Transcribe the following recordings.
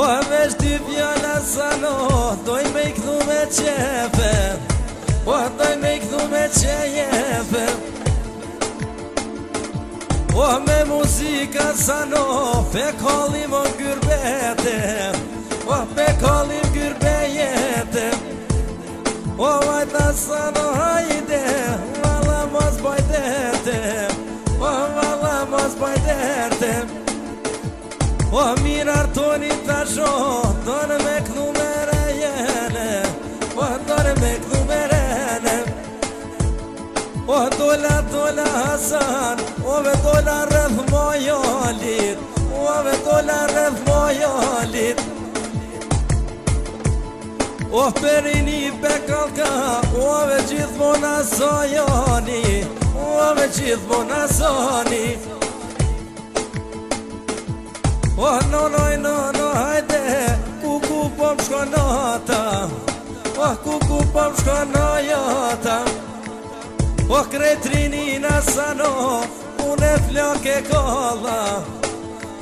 O vesh ty fjalla sano, doj me I kthu me qefe, o doj me I kthu me qejefe. O me muzika sano, pe kallim o gyrbete, o pe kallim gyrbejete. O vajta sano hajde, valla mos bajdete, o valla mos bajdete. O mirar toni tasho, dore me kthu mere jene, o dore me kthu mere jene. O dola Hasan, o ve dola rrëth mojolit, o ve dola rrëth mojolit. O perini bekalka, o ve gjithmona sojoni, o ve gjithmona soni. Oh no, hajde, kuku po m'shko nata, oh kuku po m'shko nata. Oh kretrini na sano, une flake kolla,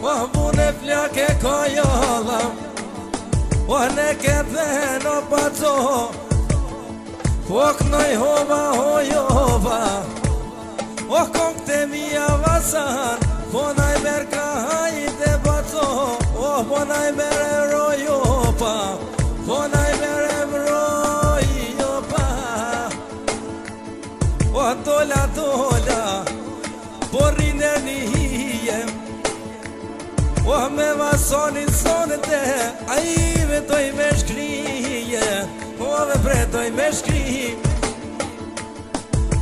oh une flake kojolla. Oh ne kethe no paco, oh knoj hova hojova. Oh kokte mija vasan, ponaj merka hajde baco, oh ponaj mere rojopa, ponaj mere rojopa. Oh dola, porrine një hije, oh me vasonin sonete, a I vetoj me shkrije, oh me pretoj me shkrije.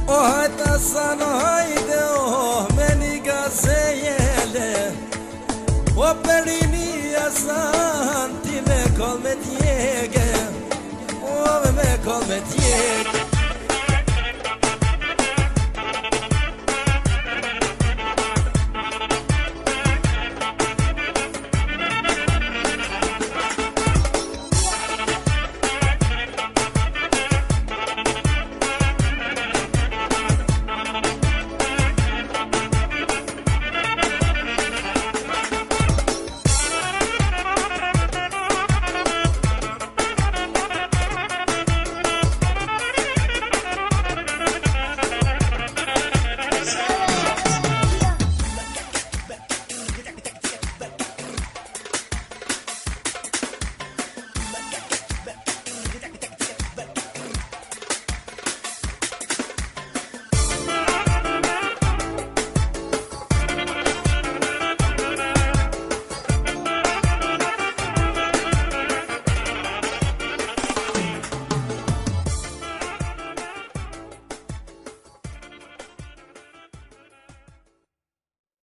O hajta sano hajde, o me një gazejele, o perini asan, ti me kol me tjege, o me kol me tjege.